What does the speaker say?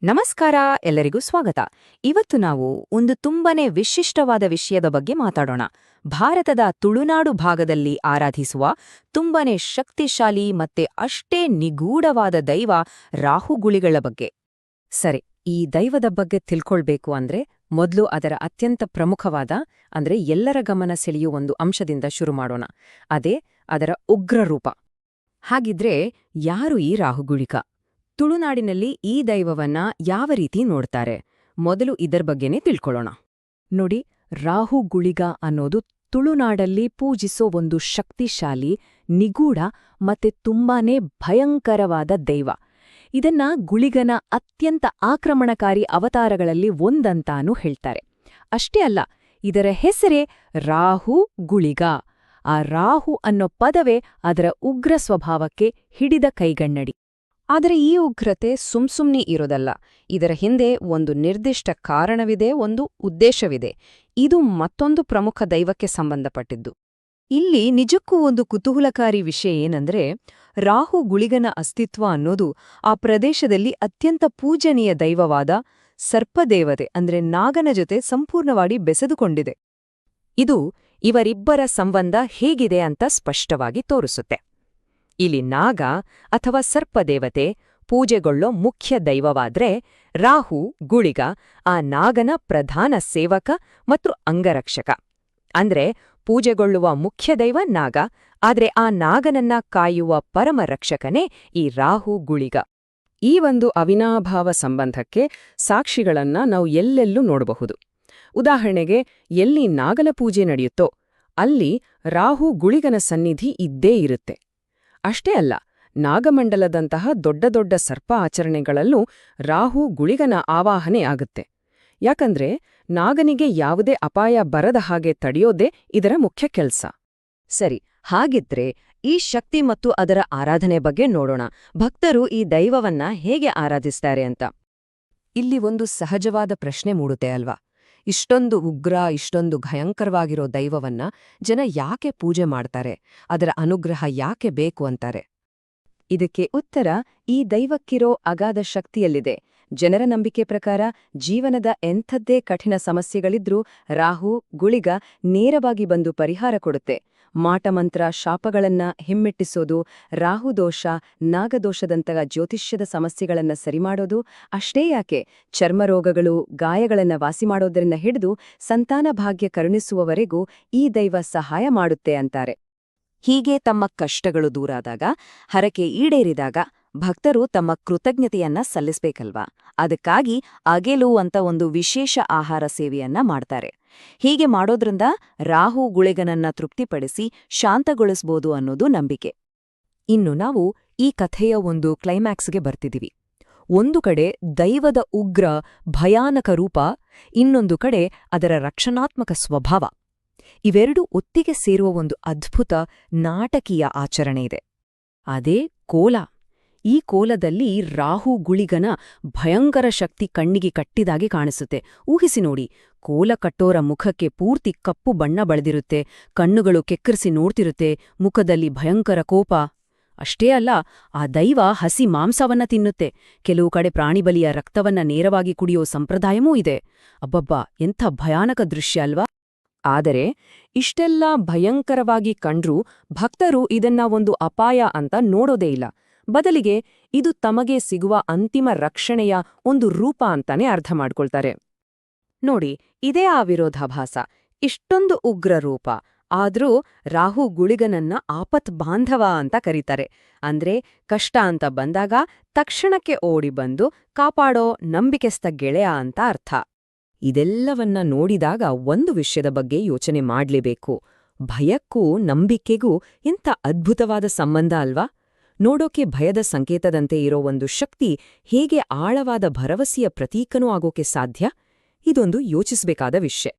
ನಮಸ್ಕಾರ, ಎಲ್ಲರಿಗೂ ಸ್ವಾಗತ. ಇವತ್ತು ನಾವು ಒಂದು ತುಂಬನೇ ವಿಶಿಷ್ಟವಾದ ವಿಷಯದ ಬಗ್ಗೆ ಮಾತಾಡೋಣ. ಭಾರತದ ತುಳುನಾಡು ಭಾಗದಲ್ಲಿ ಆರಾಧಿಸುವ ತುಂಬನೇ ಶಕ್ತಿಶಾಲಿ ಮತ್ತೆ ಅಷ್ಟೇ ನಿಗೂಢವಾದ ದೈವ ರಾಹುಗುಳಿಗಳ ಬಗ್ಗೆ. ಸರಿ, ಈ ದೈವದ ಬಗ್ಗೆ ತಿಳ್ಕೊಳ್ಬೇಕು ಅಂದ್ರೆ ಮೊದಲು ಅದರ ಅತ್ಯಂತ ಪ್ರಮುಖವಾದ ಎಲ್ಲರ ಗಮನ ಸೆಳೆಯುವ ಒಂದು ಅಂಶದಿಂದ ಶುರು ಮಾಡೋಣ. ಅದೇ ಅದರ ಉಗ್ರ ರೂಪ. ಹಾಗಿದ್ರೆ ಯಾರು ಈ ರಾಹುಗುಳಿಕ? ತುಳುನಾಡಿನಲ್ಲಿ ಈ ದೈವವನ್ನ ಯಾವ ರೀತಿ ನೋಡ್ತಾರೆ? ಮೊದಲು ಇದರ ಬಗ್ಗೆನೇ ತಿಳ್ಕೊಳ್ಳೋಣ. ನೋಡಿ, ರಾಹುಗುಳಿಗ ಅನ್ನೋದು ತುಳುನಾಡಲ್ಲಿ ಪೂಜಿಸೋ ಒಂದು ಶಕ್ತಿಶಾಲಿ, ನಿಗೂಢ ಮತ್ತೆ ತುಂಬಾನೇ ಭಯಂಕರವಾದ ದೈವ. ಇದನ್ನ ಗುಳಿಗನ ಅತ್ಯಂತ ಆಕ್ರಮಣಕಾರಿ ಅವತಾರಗಳಲ್ಲಿ ಒಂದಂತಾನೂ ಹೇಳ್ತಾರೆ. ಅಷ್ಟೇ ಅಲ್ಲ, ಇದರ ಹೆಸರೇ ರಾಹು ಗುಳಿಗ. ಆ ರಾಹು ಅನ್ನೋ ಪದವೇ ಅದರ ಉಗ್ರ ಸ್ವಭಾವಕ್ಕೆ ಹಿಡಿದ ಕೈಗನ್ನಡಿ. ಆದರೆ ಈ ಉಗ್ರತೆ ಸುಮ್ಸುಮ್ನಿ ಇರೋದಲ್ಲ. ಇದರ ಹಿಂದೆ ಒಂದು ನಿರ್ದಿಷ್ಟ ಕಾರಣವಿದೆ, ಒಂದು ಉದ್ದೇಶವಿದೆ. ಇದು ಮತ್ತೊಂದು ಪ್ರಮುಖ ದೈವಕ್ಕೆ ಸಂಬಂಧಪಟ್ಟಿದ್ದು. ಇಲ್ಲಿ ನಿಜಕ್ಕೂ ಒಂದು ಕುತೂಹಲಕಾರಿ ವಿಷಯ ಏನಂದ್ರೆ, ರಾಹು ಗುಳಿಗನ ಅಸ್ತಿತ್ವ ಅನ್ನೋದು ಆ ಪ್ರದೇಶದಲ್ಲಿ ಅತ್ಯಂತ ಪೂಜನೀಯ ದೈವವಾದ ಸರ್ಪದೇವತೆ ನಾಗನ ಜೊತೆ ಸಂಪೂರ್ಣವಾಗಿ ಬೆಸೆದುಕೊಂಡಿದೆ. ಇದು ಇವರಿಬ್ಬರ ಸಂಬಂಧ ಹೇಗಿದೆ ಅಂತ ಸ್ಪಷ್ಟವಾಗಿ ತೋರಿಸುತ್ತೆ. ಇಲ್ಲಿ ನಾಗ ಅಥವಾ ಸರ್ಪದೇವತೆ ಪೂಜೆಗೊಳ್ಳೋ ಮುಖ್ಯ ದೈವವಾದ್ರೆ, ರಾಹು ಗುಳಿಗ ಆ ನಾಗನ ಪ್ರಧಾನ ಸೇವಕ ಮತ್ತು ಅಂಗರಕ್ಷಕ. ಪೂಜೆಗೊಳ್ಳುವ ಮುಖ್ಯ ದೈವ ನಾಗ, ಆದ್ರೆ ಆ ನಾಗನನ್ನ ಕಾಯುವ ಪರಮ ರಕ್ಷಕನೇ ಈ ರಾಹು ಗುಳಿಗ. ಈ ಒಂದು ಅವಿನಾಭಾವ ಸಂಬಂಧಕ್ಕೆ ಸಾಕ್ಷಿಗಳನ್ನ ನಾವು ಎಲ್ಲೆಲ್ಲೂ ನೋಡಬಹುದು. ಉದಾಹರಣೆಗೆ, ಎಲ್ಲಿ ನಾಗಲ ಪೂಜೆ ನಡೆಯುತ್ತೋ ಅಲ್ಲಿ ರಾಹು ಗುಳಿಗನ ಸನ್ನಿಧಿ ಇದ್ದೇ ಇರುತ್ತೆ. ಅಷ್ಟೇ ಅಲ್ಲ, ನಾಗಮಂಡಲದಂತಹ ದೊಡ್ಡ ದೊಡ್ಡ ಸರ್ಪ ಆಚರಣೆಗಳಲ್ಲೂ ರಾಹು ಗುಳಿಗನ ಆವಾಹನೆ ಆಗುತ್ತೆ. ಯಾಕಂದ್ರೆ ನಾಗನಿಗೆ ಯಾವುದೇ ಅಪಾಯ ಬರದ ಹಾಗೆ ತಡೆಯೋದೇ ಇದರ ಮುಖ್ಯ ಕೆಲ್ಸ. ಸರಿ, ಹಾಗಿದ್ರೆ ಈ ಶಕ್ತಿ ಮತ್ತು ಅದರ ಆರಾಧನೆ ಬಗ್ಗೆ ನೋಡೋಣ. ಭಕ್ತರು ಈ ದೈವವನ್ನ ಹೇಗೆ ಆರಾಧಿಸ್ತಾರೆ ಅಂತ. ಇಲ್ಲಿ ಒಂದು ಸಹಜವಾದ ಪ್ರಶ್ನೆ ಮೂಡುತ್ತೆ ಅಲ್ವಾ? ಇಷ್ಟೊಂದು ಉಗ್ರ, ಇಷ್ಟೊಂದು ಭಯಂಕರವಾಗಿರೋ ದೈವವನ್ನ ಜನ ಯಾಕೆ ಪೂಜೆ ಮಾಡ್ತಾರೆ? ಅದರ ಅನುಗ್ರಹ ಯಾಕೆ ಬೇಕು ಅಂತಾರೆ? ಇದಕ್ಕೆ ಉತ್ತರ ಈ ದೈವಕ್ಕಿರೋ ಅಗಾಧ ಶಕ್ತಿಯಲ್ಲಿದೆ. ಜನರ ನಂಬಿಕೆ ಪ್ರಕಾರ ಜೀವನದ ಎಂಥದ್ದೇ ಕಠಿಣ ಸಮಸ್ಯೆಗಳಿದ್ರೂ ರಾಹು ಗುಳಿಗ ನೇರವಾಗಿ ಬಂದು ಪರಿಹಾರ ಕೊಡುತ್ತೆ. ಮಾಟಮಂತ್ರ, ಶಾಪಗಳನ್ನ ಹಿಮ್ಮೆಟ್ಟಿಸೋದು, ರಾಹುದೋಷ, ನಾಗದೋಷದಂತಹ ಜ್ಯೋತಿಷ್ಯದ ಸಮಸ್ಯೆಗಳನ್ನ ಸರಿಮಾಡೋದು, ಅಷ್ಟೇ ಯಾಕೆ ಚರ್ಮರೋಗಗಳು, ಗಾಯಗಳನ್ನ ವಾಸಿ ಮಾಡೋದರಿಂದ ಹಿಡಿದು ಸಂತಾನ ಭಾಗ್ಯ ಕರುಣಿಸುವವರೆಗೂ ಈ ದೈವ ಸಹಾಯ ಮಾಡುತ್ತೆ ಅಂತಾರೆ. ಹೀಗೆ ತಮ್ಮ ಕಷ್ಟಗಳು ದೂರಾದಾಗ, ಹರಕೆ ಈಡೇರಿದಾಗ ಭಕ್ತರು ತಮ್ಮ ಕೃತಜ್ಞತೆಯನ್ನ ಸಲ್ಲಿಸ್ಬೇಕಲ್ವಾ? ಅದಕ್ಕಾಗಿ ಅಗೆಲು ಅಂತ ಒಂದು ವಿಶೇಷ ಆಹಾರ ಸೇವೆಯನ್ನ ಮಾಡ್ತಾರೆ. ಹೀಗೆ ಮಾಡೋದ್ರಿಂದ ರಾಹು ಗುಳಿಗನನ್ನ ತೃಪ್ತಿಪಡಿಸಿ ಶಾಂತಗೊಳಿಸ್ಬೋದು ಅನ್ನೋದು ನಂಬಿಕೆ. ಇನ್ನು ನಾವು ಈ ಕಥೆಯ ಒಂದು ಕ್ಲೈಮ್ಯಾಕ್ಸ್ಗೆ ಬರ್ತಿದೀವಿ. ಒಂದು ಕಡೆ ದೈವದ ಉಗ್ರ, ಭಯಾನಕ ರೂಪ, ಇನ್ನೊಂದು ಕಡೆ ಅದರ ರಕ್ಷಣಾತ್ಮಕ ಸ್ವಭಾವ. ಇವೆರಡೂ ಒತ್ತಿಗೆ ಸೇರುವ ಒಂದು ಅದ್ಭುತ ನಾಟಕೀಯ ಆಚರಣೆ ಇದೆ. ಅದೇ ಕೋಲ. ಈ ಕೋಲದಲ್ಲಿ ರಾಹು ಗುಳಿಗನ ಭಯಂಕರ ಶಕ್ತಿ ಕಣ್ಣಿಗೆ ಕಟ್ಟಿದಾಗೆ ಕಾಣಿಸುತ್ತೆ. ಊಹಿಸಿ ನೋಡಿ, ಕೋಲ ಕಟ್ಟೋರ ಮುಖಕ್ಕೆ ಪೂರ್ತಿ ಕಪ್ಪು ಬಣ್ಣ ಬಳೆದಿರುತ್ತೆ, ಕಣ್ಣುಗಳು ಕೆಕ್ಕರಿಸಿ ನೋಡ್ತಿರುತ್ತೆ, ಮುಖದಲ್ಲಿ ಭಯಂಕರ ಕೋಪ. ಅಷ್ಟೇ ಅಲ್ಲ, ಆ ದೈವ ಹಸಿ ಮಾಂಸವನ್ನ ತಿನ್ನುತ್ತೆ. ಕೆಲವು ಕಡೆ ಪ್ರಾಣಿಬಲಿಯ ರಕ್ತವನ್ನ ನೇರವಾಗಿ ಕುಡಿಯೋ ಸಂಪ್ರದಾಯವೂ ಇದೆ. ಅಬ್ಬಬ್ಬಾ, ಎಂಥ ಭಯಾನಕ ದೃಶ್ಯ ಅಲ್ವಾ? ಆದರೆ ಇಷ್ಟೆಲ್ಲ ಭಯಂಕರವಾಗಿ ಕಂಡ್ರೂ ಭಕ್ತರು ಇದನ್ನ ಒಂದು ಅಪಾಯ ಅಂತ ನೋಡೋದೇ ಇಲ್ಲ. ಬದಲಿಗೆ ಇದು ತಮಗೆ ಸಿಗುವ ಅಂತಿಮ ರಕ್ಷಣೆಯ ಒಂದು ರೂಪ ಅಂತಾನೆ ಅರ್ಥ ಮಾಡ್ಕೊಳ್ತಾರೆ. ನೋಡಿ, ಇದೇ ಆ ವಿರೋಧಾಭಾಸ. ಇಷ್ಟೊಂದು ಉಗ್ರ ರೂಪ, ಆದ್ರೂ ರಾಹು ಗುಳಿಗನನ್ನ ಆಪತ್ ಬಾಂಧವ ಅಂತ ಕರೀತಾರೆ. ಕಷ್ಟ ಅಂತ ಬಂದಾಗ ತಕ್ಷಣಕ್ಕೆ ಓಡಿ ಬಂದು ಕಾಪಾಡೋ ನಂಬಿಕೆಸ್ತ ಗೆಳೆಯ ಅಂತ ಅರ್ಥ. ಇದೆಲ್ಲವನ್ನ ನೋಡಿದಾಗ ಒಂದು ವಿಷಯದ ಬಗ್ಗೆ ಯೋಚನೆ ಮಾಡ್ಲೇಬೇಕು. ಭಯಕ್ಕೂ ನಂಬಿಕೆಗೂ ಇಂಥ ಅದ್ಭುತವಾದ ಸಂಬಂಧ ಅಲ್ವಾ? ನೋಡೋಕೆ ಭಯದ ಸಂಕೇತದಂತೆ ಇರೋ ಒಂದು ಶಕ್ತಿ ಹೇಗೆ ಆಳವಾದ ಭರವಸೆಯ ಪ್ರತೀಕನೂ ಆಗೋಕೆ ಸಾಧ್ಯ? ಇದೊಂದು ಯೋಚಿಸ್ಬೇಕಾದ ವಿಷಯ.